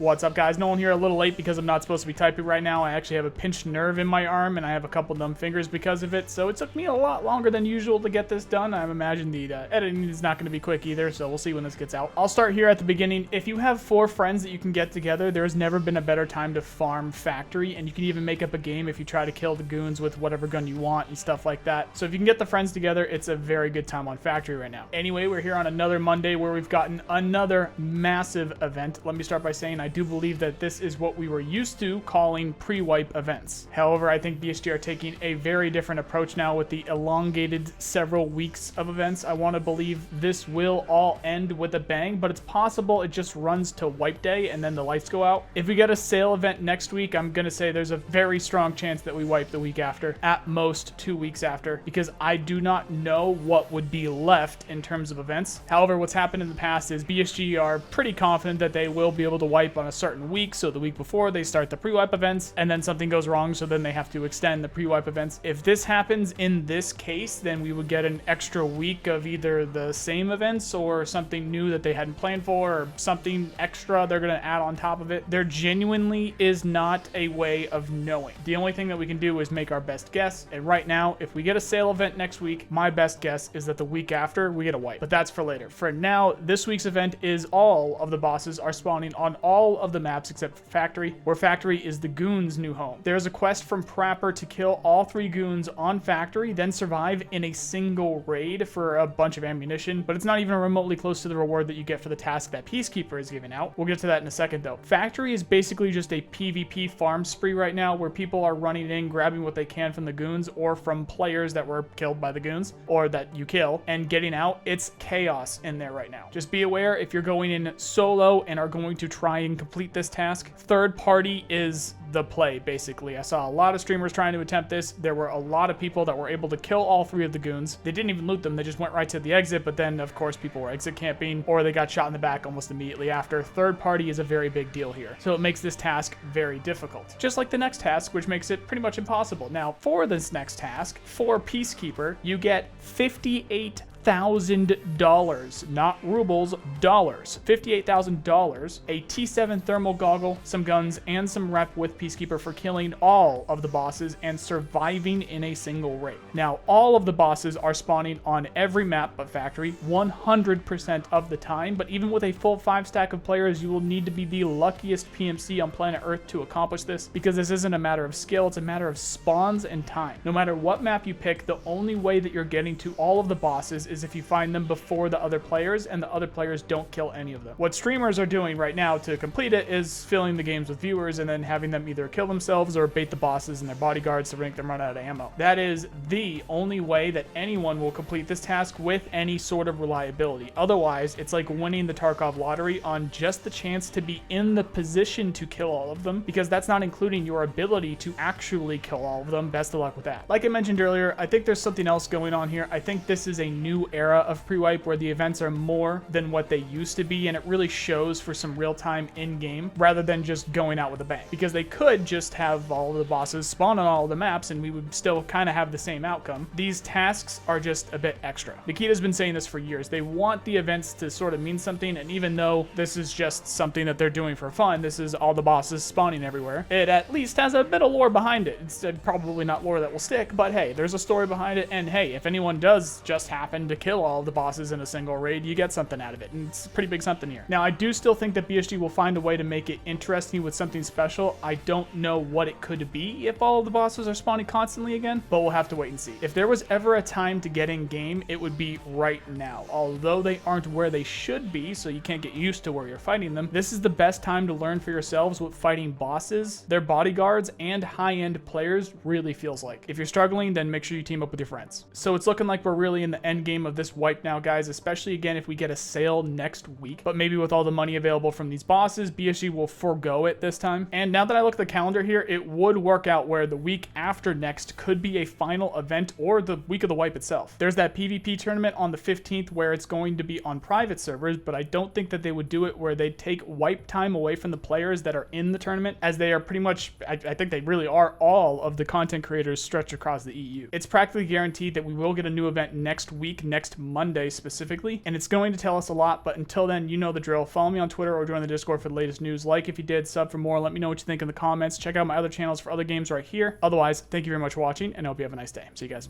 What's up, guys? Nolan here, a little late because I'm not supposed to be typing right now. I actually have a pinched nerve in my arm and I have a couple numb fingers because of it, so it took me a lot longer than usual to get this done. I imagine the editing is not going to be quick either, so we'll see when this gets out. I'll start here at the beginning. If you have 4 friends that you can get together, there's never been a better time to farm factory, and you can even make up a game if you try to kill the goons with whatever gun you want and stuff like that. So if you can get the friends together, it's a very good time on factory right now. Anyway, we're here on another Monday where we've gotten another massive event. Let me start by saying I do believe that this is what we were used to calling pre-wipe events. However, I think BSG are taking a very different approach now with the elongated several weeks of events. I want to believe this will all end with a bang, but it's possible it just runs to wipe day and then the lights go out. If we get a sale event next week, I'm going to say there's a very strong chance that we wipe the week after, at most 2 weeks after, because I do not know what would be left in terms of events. However, what's happened in the past is BSG are pretty confident that they will be able to wipe on a certain week. So the week before they start the pre-wipe events, and then something goes wrong, so then they have to extend the pre-wipe events. If this happens in this case, then we would get an extra week of either the same events or something new that they hadn't planned for, or something extra they're going to add on top of it. There genuinely is not a way of knowing. The only thing that we can do is make our best guess, and right now, if we get a sale event next week, my best guess is that the week after we get a wipe, but that's for later. For now, this week's event is all of the bosses are spawning on all of the maps except for Factory, where Factory is the goons' new home. There's a quest from Prapper to kill all 3 goons on Factory, then survive in a single raid for a bunch of ammunition, but it's not even remotely close to the reward that you get for the task that Peacekeeper is giving out. We'll get to that in a second though. Factory is basically just a PvP farm spree right now where people are running in, grabbing what they can from the goons or from players that were killed by the goons or that you kill, and getting out. It's chaos in there right now. Just be aware if you're going in solo and are going to try and complete this task, third party is the play, basically. I saw a lot of streamers trying to attempt this. There were a lot of people that were able to kill all 3 of the goons. They didn't even loot them. They just went right to the exit, but then, of course, people were exit camping, or they got shot in the back almost immediately after. Third party is a very big deal here. So it makes this task very difficult. Just like the next task, which makes it pretty much impossible. Now, for this next task, for Peacekeeper, you get $58,000, not rubles, dollars. $58,000, a T7 thermal goggle, some guns, and some rep with Peacekeeper for killing all of the bosses and surviving in a single raid. Now, all of the bosses are spawning on every map but Factory 100% of the time, but even with a full 5 stack of players, you will need to be the luckiest PMC on planet Earth to accomplish this, because this isn't a matter of skill, it's a matter of spawns and time. No matter what map you pick, the only way that you're getting to all of the bosses is if you find them before the other players and the other players don't kill any of them. What streamers are doing right now to complete it is filling the games with viewers and then having them either kill themselves or bait the bosses and their bodyguards to make them run out of ammo. That is the only way that anyone will complete this task with any sort of reliability. Otherwise, it's like winning the Tarkov lottery on just the chance to be in the position to kill all of them, because that's not including your ability to actually kill all of them. Best of luck with that. Like I mentioned earlier, I think there's something else going on here. I think this is a new era of pre-wipe where the events are more than what they used to be, and it really shows for some real-time in-game rather than just going out with a bang, because they could just have all of the bosses spawn on all of the maps and we would still kind of have the same outcome. These tasks are just a bit extra. Nikita's been saying this for years. They want the events to sort of mean something, and even though this is just something that they're doing for fun, this is all the bosses spawning everywhere, it at least has a bit of lore behind it. It's probably not lore that will stick, but hey, there's a story behind it, and hey, if anyone does just happen to kill all the bosses in a single raid, you get something out of it, and it's a pretty big something here. Now, I do still think that BSG will find a way to make it interesting with something special. I don't know what it could be if all of the bosses are spawning constantly again, but we'll have to wait and see. If there was ever a time to get in game, it would be right now. Although they aren't where they should be, so you can't get used to where you're fighting them, this is the best time to learn for yourselves what fighting bosses, their bodyguards, and high-end players really feels like. If you're struggling, then make sure you team up with your friends. So it's looking like we're really in the end game of this wipe now, guys, especially again if we get a sale next week. But maybe with all the money available from these bosses, BSG will forego it this time. And now that I look at the calendar here, it would work out where the week after next could be a final event or the week of the wipe itself. There's that PvP tournament on the 15th where it's going to be on private servers, but I don't think that they would do it where they take wipe time away from the players that are in the tournament, as they are pretty much, I think they really are all of the content creators stretched across the EU. It's practically guaranteed that we will get a new event next week, next Monday specifically, and it's going to tell us a lot. But until then, you know the drill. Follow me on Twitter or join the Discord for the latest news. Like if you did, sub for more. Let me know what you think in the comments. Check out my other channels for other games right here. Otherwise, thank you very much for watching, and I hope you have a nice day. See you guys.